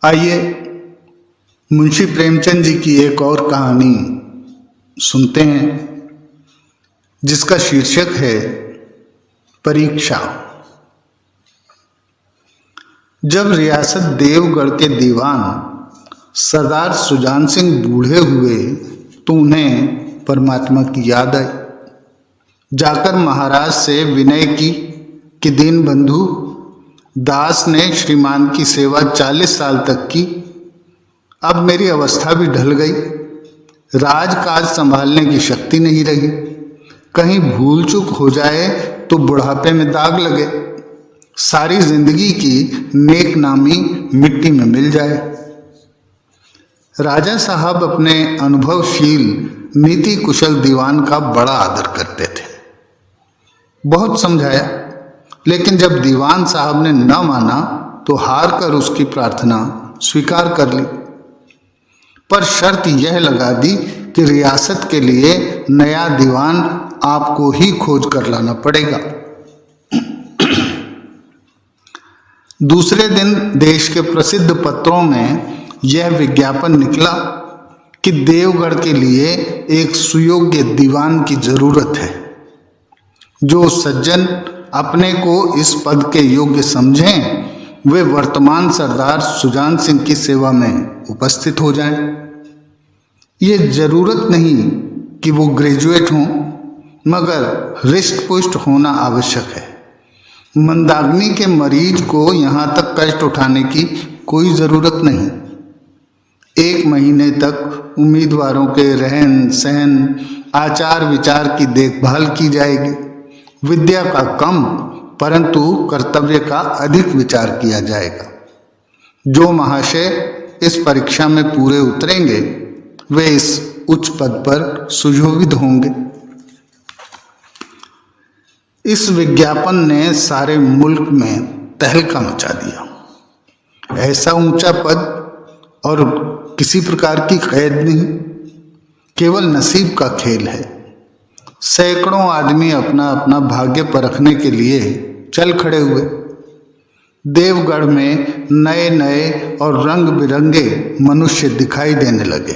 आइए मुंशी प्रेमचंद जी की एक और कहानी सुनते हैं, जिसका शीर्षक है परीक्षा। जब रियासत देवगढ़ के दीवान सरदार सुजान सिंह बूढ़े हुए तो उन्हें परमात्मा की याद आई। जाकर महाराज से विनय की कि दीनबंधु दास ने श्रीमान की सेवा 40 साल तक की, अब मेरी अवस्था भी ढल गई, राजकाज संभालने की शक्ति नहीं रही, कहीं भूल चूक हो जाए तो बुढ़ापे में दाग लगे, सारी जिंदगी की नेक नामी मिट्टी में मिल जाए। राजा साहब अपने अनुभवशील नीति कुशल दीवान का बड़ा आदर करते थे। बहुत समझाया, लेकिन जब दीवान साहब ने न माना तो हार कर उसकी प्रार्थना स्वीकार कर ली, पर शर्त यह लगा दी कि रियासत के लिए नया दीवान आपको ही खोज कर लाना पड़ेगा। दूसरे दिन देश के प्रसिद्ध पत्रों में यह विज्ञापन निकला कि देवगढ़ के लिए एक सुयोग्य दीवान की जरूरत है। जो सज्जन अपने को इस पद के योग्य समझें, वे वर्तमान सरदार सुजान सिंह की सेवा में उपस्थित हो जाएं। ये जरूरत नहीं कि वो ग्रेजुएट हों, मगर हृष्ट पुष्ट होना आवश्यक है। मंदाग्नि के मरीज को यहाँ तक कष्ट उठाने की कोई ज़रूरत नहीं। 1 महीने तक उम्मीदवारों के रहन सहन आचार विचार की देखभाल की जाएगी। विद्या का कम परंतु कर्तव्य का अधिक विचार किया जाएगा। जो महाशय इस परीक्षा में पूरे उतरेंगे वे इस उच्च पद पर सुशोभित होंगे। इस विज्ञापन ने सारे मुल्क में तहलका मचा दिया। ऐसा ऊंचा पद और किसी प्रकार की कैद नहीं, केवल नसीब का खेल है। सैकड़ों आदमी अपना अपना भाग्य परखने के लिए चल खड़े हुए। देवगढ़ में नए नए और रंग बिरंगे मनुष्य दिखाई देने लगे।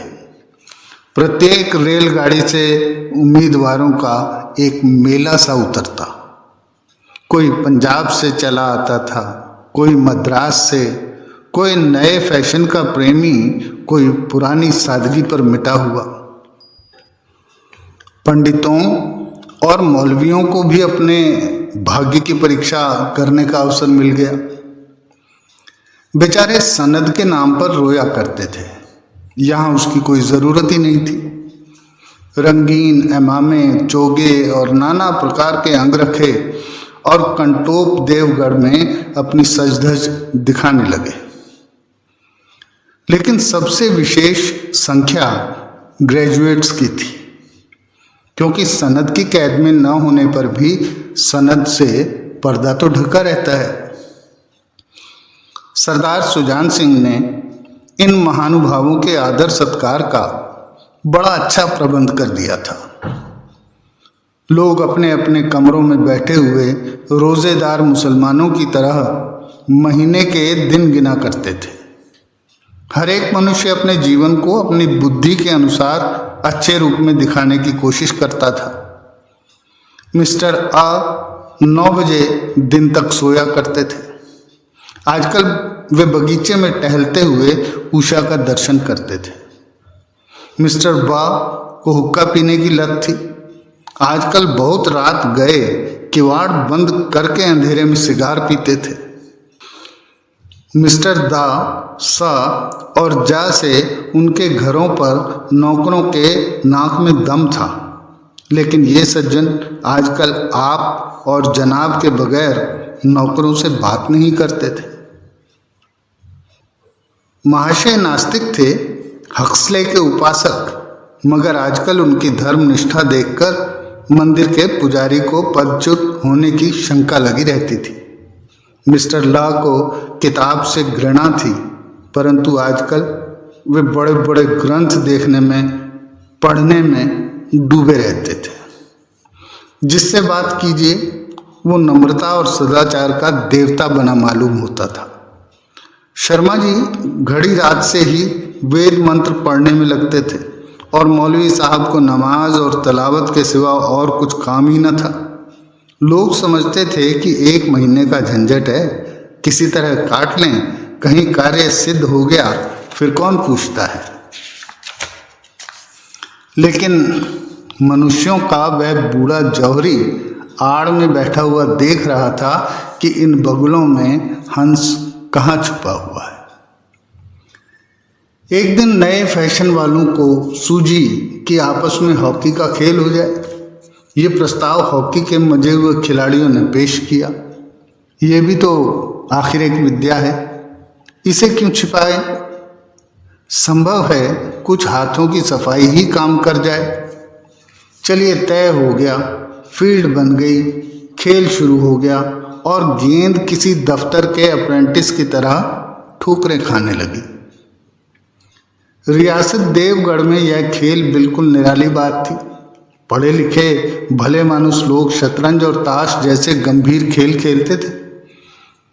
प्रत्येक रेलगाड़ी से उम्मीदवारों का एक मेला सा उतरता। कोई पंजाब से चला आता था, कोई मद्रास से, कोई नए फैशन का प्रेमी, कोई पुरानी सादगी पर मिटा हुआ। पंडितों और मौलवियों को भी अपने भाग्य की परीक्षा करने का अवसर मिल गया। बेचारे सनद के नाम पर रोया करते थे, यहाँ उसकी कोई ज़रूरत ही नहीं थी। रंगीन एमामे, चोगे और नाना प्रकार के अंगरखे और कंटोप देवगढ़ में अपनी सजधज दिखाने लगे। लेकिन सबसे विशेष संख्या ग्रेजुएट्स की थी, क्योंकि सनद की कैद में न होने पर भी सनद से पर्दा तो ढका रहता है। सरदार सुजान सिंह ने इन महानुभावों के आदर सत्कार का बड़ा अच्छा प्रबंध कर दिया था। लोग अपने अपने कमरों में बैठे हुए रोजेदार मुसलमानों की तरह महीने के दिन गिना करते थे। हर एक मनुष्य अपने जीवन को अपनी बुद्धि के अनुसार अच्छे रूप में दिखाने की कोशिश करता था। मिस्टर आ 9 बजे दिन तक सोया करते थे। आजकल वे बगीचे में टहलते हुए उषा का दर्शन करते थे। मिस्टर बा को हुक्का पीने की लत थी। आजकल बहुत रात गए किवाड़ बंद करके अंधेरे में सिगार पीते थे। मिस्टर दा, सा और जा से उनके घरों पर नौकरों के नाक में दम था, लेकिन ये सज्जन आजकल आप और जनाब के बगैर नौकरों से बात नहीं करते थे। महाशय नास्तिक थे, हक्सले के उपासक, मगर आजकल उनकी धर्म निष्ठा देखकर मंदिर के पुजारी को पदच्युत होने की शंका लगी रहती थी। मिस्टर ला को किताब से घृणा थी, परंतु आजकल वे बड़े बड़े ग्रंथ देखने में, पढ़ने में डूबे रहते थे। जिससे बात कीजिए वो नम्रता और सदाचार का देवता बना मालूम होता था। शर्मा जी घड़ी रात से ही वेद मंत्र पढ़ने में लगते थे और मौलवी साहब को नमाज और तलावत के सिवा और कुछ काम ही न था। लोग समझते थे कि 1 महीने का झंझट है, किसी तरह काट लें, कहीं कार्य सिद्ध हो गया फिर कौन पूछता है। लेकिन मनुष्यों का वह बूढ़ा जौहरी आड़ में बैठा हुआ देख रहा था कि इन बगुलों में हंस कहाँ छुपा हुआ है। एक दिन नए फैशन वालों को सूझी कि आपस में हॉकी का खेल हो जाए। ये प्रस्ताव हॉकी के मजे हुए खिलाड़ियों ने पेश किया। ये भी तो आखिर एक विद्या है, इसे क्यों छिपाए। संभव है कुछ हाथों की सफाई ही काम कर जाए। चलिए तय हो गया, फील्ड बन गई, खेल शुरू हो गया और गेंद किसी दफ्तर के अप्रेंटिस की तरह ठोकरें खाने लगी। रियासत देवगढ़ में यह खेल बिल्कुल निराली बात थी। पढ़े लिखे भले मानुस लोग शतरंज और ताश जैसे गंभीर खेल खेलते थे।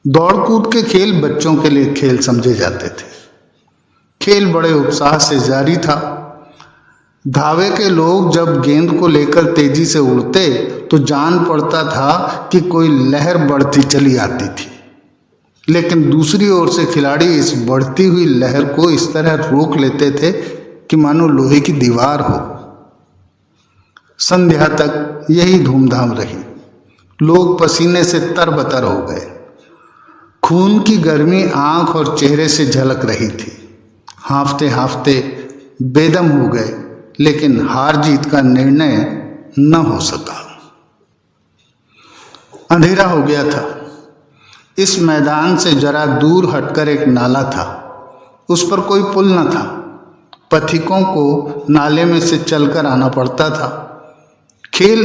दौड़ कूद के खेल बच्चों के लिए खेल समझे जाते थे। खेल बड़े उत्साह से जारी था। धावे के लोग जब गेंद को लेकर तेजी से उड़ते तो जान पड़ता था कि कोई लहर बढ़ती चली आती थी, लेकिन दूसरी ओर से खिलाड़ी इस बढ़ती हुई लहर को इस तरह रोक लेते थे कि मानो लोहे की दीवार हो। संध्या तक यही धूमधाम रही। लोग पसीने से तरबतर हो गए। खून की गर्मी आंख और चेहरे से झलक रही थी। हांफते हांफते बेदम हो गए, लेकिन हार जीत का निर्णय न हो सका। अंधेरा हो गया था। इस मैदान से जरा दूर हटकर एक नाला था। उस पर कोई पुल न था। पथिकों को नाले में से चलकर आना पड़ता था। खेल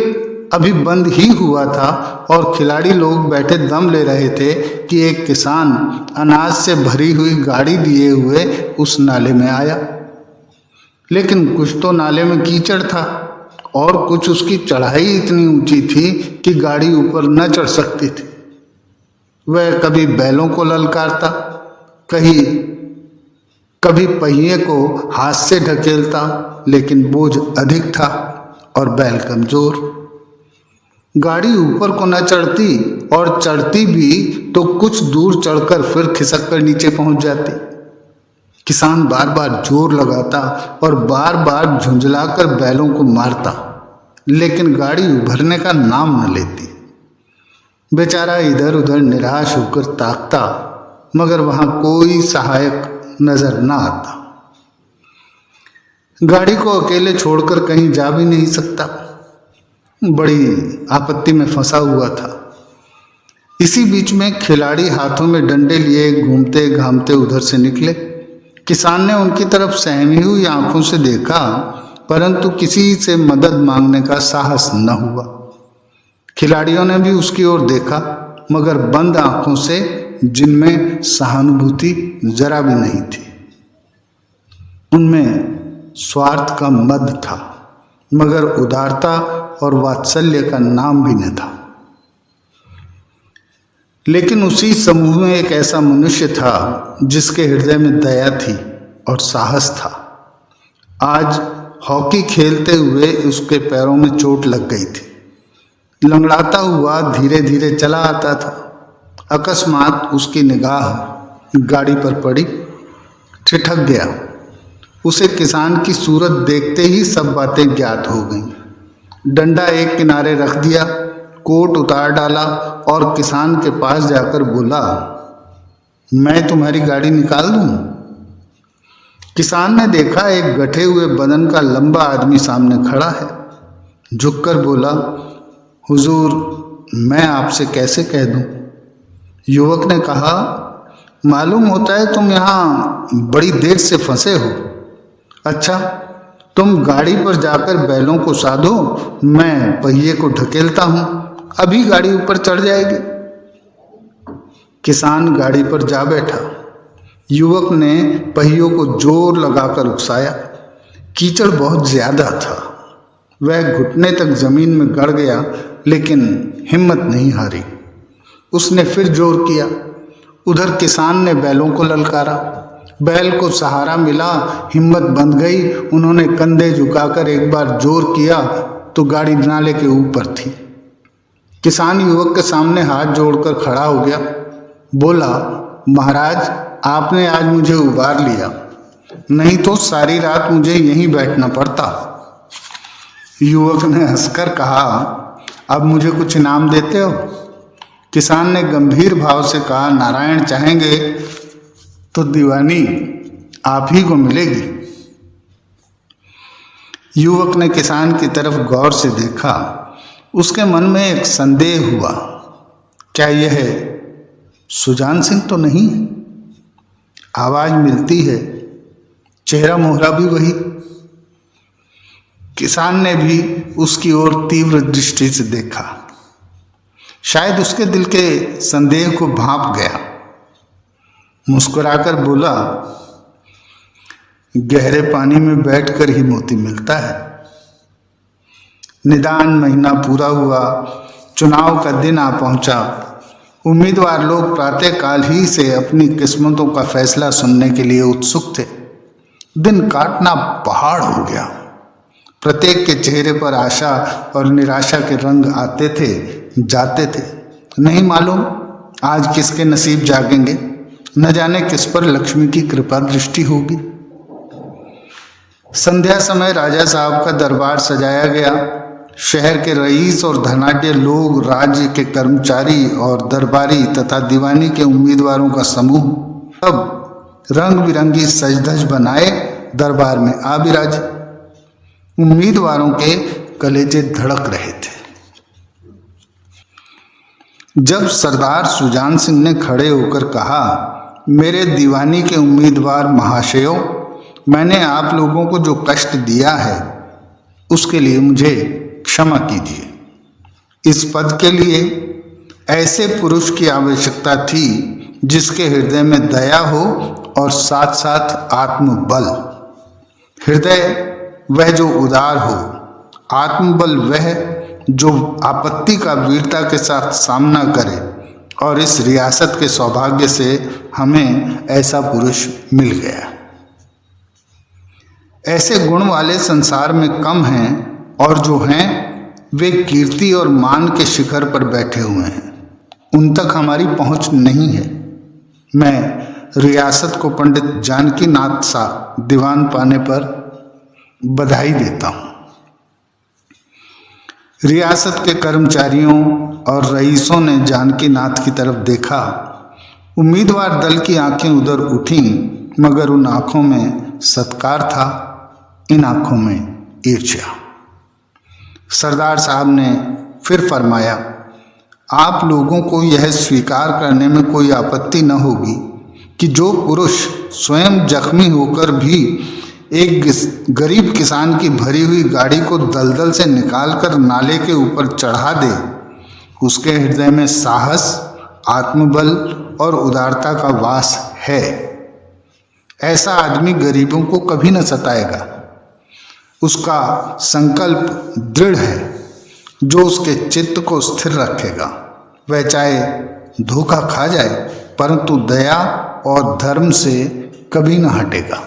अभी बंद ही हुआ था और खिलाड़ी लोग बैठे दम ले रहे थे कि एक किसान अनाज से भरी हुई गाड़ी लिए हुए उस नाले में आया। लेकिन कुछ तो नाले में कीचड़ था और कुछ उसकी चढ़ाई इतनी ऊंची थी कि गाड़ी ऊपर न चढ़ सकती थी। वह कभी बैलों को ललकारता, कभी पहिए को हाथ से ढकेलता, लेकिन बोझ अधिक था और बैल कमजोर। गाड़ी ऊपर को न चढ़ती और चढ़ती भी तो कुछ दूर चढ़कर फिर खिसक कर नीचे पहुंच जाती। किसान बार बार जोर लगाता और बार बार झुंझलाकर बैलों को मारता, लेकिन गाड़ी उभरने का नाम न लेती। बेचारा इधर उधर निराश होकर ताकता, मगर वहां कोई सहायक नजर न आता। गाड़ी को अकेले छोड़कर कहीं जा भी नहीं सकता। बड़ी आपत्ति में फंसा हुआ था। इसी बीच में खिलाड़ी हाथों में डंडे लिए घूमते घामते उधर से निकले। किसान ने उनकी तरफ सहमी हुई आंखों से देखा, परंतु किसी से मदद मांगने का साहस न हुआ। खिलाड़ियों ने भी उसकी ओर देखा, मगर बंद आंखों से, जिनमें सहानुभूति जरा भी नहीं थी। उनमें स्वार्थ का मद था, मगर उदारता और वात्सल्य का नाम भी न था। लेकिन उसी समूह में एक ऐसा मनुष्य था जिसके हृदय में दया थी और साहस था। आज हॉकी खेलते हुए उसके पैरों में चोट लग गई थी। लंगड़ाता हुआ धीरे धीरे चला आता था। अकस्मात उसकी निगाह गाड़ी पर पड़ी। ठिठक गया। उसे किसान की सूरत देखते ही सब बातें ज्ञात हो गईं। डंडा एक किनारे रख दिया, कोट उतार डाला और किसान के पास जाकर बोला, मैं तुम्हारी गाड़ी निकाल दूं? किसान ने देखा एक गठे हुए बदन का लंबा आदमी सामने खड़ा है। झुककर बोला, हुजूर, मैं आपसे कैसे कह दूं? युवक ने कहा, मालूम होता है तुम यहाँ बड़ी देर से फंसे हो। अच्छा, तुम गाड़ी पर जाकर बैलों को साधो, मैं पहिए को ढकेलता हूं, अभी गाड़ी ऊपर चढ़ जाएगी। किसान गाड़ी पर जा बैठा। युवक ने पहियों को जोर लगाकर उकसाया। कीचड़ बहुत ज्यादा था। वह घुटने तक जमीन में गड़ गया, लेकिन हिम्मत नहीं हारी। उसने फिर जोर किया उधर किसान ने बैलों को ललकारा। बैल को सहारा मिला, हिम्मत बंध गई। उन्होंने कंधे झुकाकर एक बार जोर किया तो गाड़ी नाले के ऊपर थी। किसान युवक के सामने हाथ जोड़कर खड़ा हो गया। बोला, महाराज, आपने आज मुझे उबार लिया, नहीं तो सारी रात मुझे यहीं बैठना पड़ता। युवक ने हंसकर कहा, अब मुझे कुछ इनाम देते हो? किसान ने गंभीर भाव से कहा, नारायण चाहेंगे तो दीवानी आप ही को मिलेगी। युवक ने किसान की तरफ गौर से देखा। उसके मन में एक संदेह हुआ, क्या यह सुजान सिंह तो नहीं? आवाज मिलती है, चेहरा मोहरा भी वही। किसान ने भी उसकी ओर तीव्र दृष्टि से देखा। शायद उसके दिल के संदेह को भांप गया। मुस्कुराकर बोला, गहरे पानी में बैठकर ही मोती मिलता है। निदान महीना पूरा हुआ, चुनाव का दिन आ पहुंचा। उम्मीदवार लोग प्रातःकाल ही से अपनी किस्मतों का फैसला सुनने के लिए उत्सुक थे। दिन काटना पहाड़ हो गया। प्रत्येक के चेहरे पर आशा और निराशा के रंग आते थे, जाते थे। नहीं मालूम आज किसके नसीब जागेंगे, न जाने किस पर लक्ष्मी की कृपा दृष्टि होगी। संध्या समय राजा साहब का दरबार सजाया गया। शहर के रईस और धनाढ्य लोग, राज्य के कर्मचारी और दरबारी तथा दीवानी के उम्मीदवारों का समूह अब रंग बिरंगी सजधज बनाए दरबार में आ विराजे। उम्मीदवारों के कलेजे धड़क रहे थे। जब सरदार सुजान सिंह ने खड़े होकर कहा, मेरे दीवानी के उम्मीदवार महाशयों, मैंने आप लोगों को जो कष्ट दिया है उसके लिए मुझे क्षमा कीजिए। इस पद के लिए ऐसे पुरुष की आवश्यकता थी जिसके हृदय में दया हो और साथ साथ आत्मबल। हृदय वह जो उदार हो, आत्मबल वह जो आपत्ति का वीरता के साथ सामना करे। और इस रियासत के सौभाग्य से हमें ऐसा पुरुष मिल गया। ऐसे गुण वाले संसार में कम हैं, और जो हैं वे कीर्ति और मान के शिखर पर बैठे हुए हैं। उन तक हमारी पहुंच नहीं है। मैं रियासत को पंडित जानकी नाथ सा दीवान पाने पर बधाई देता हूं। रियासत के कर्मचारियों और रईसों ने जानकी नाथ की तरफ देखा। उम्मीदवार दल की आंखें उधर उठीं, मगर उन आंखों में सत्कार था, इन आंखों में ईर्ष्या। सरदार साहब ने फिर फरमाया, आप लोगों को यह स्वीकार करने में कोई आपत्ति न होगी कि जो पुरुष स्वयं जख्मी होकर भी एक गरीब किसान की भरी हुई गाड़ी को दलदल से निकालकर नाले के ऊपर चढ़ा दे, उसके हृदय में साहस, आत्मबल और उदारता का वास है। ऐसा आदमी गरीबों को कभी न सताएगा। उसका संकल्प दृढ़ है जो उसके चित्त को स्थिर रखेगा। वह चाहे धोखा खा जाए, परंतु दया और धर्म से कभी न हटेगा।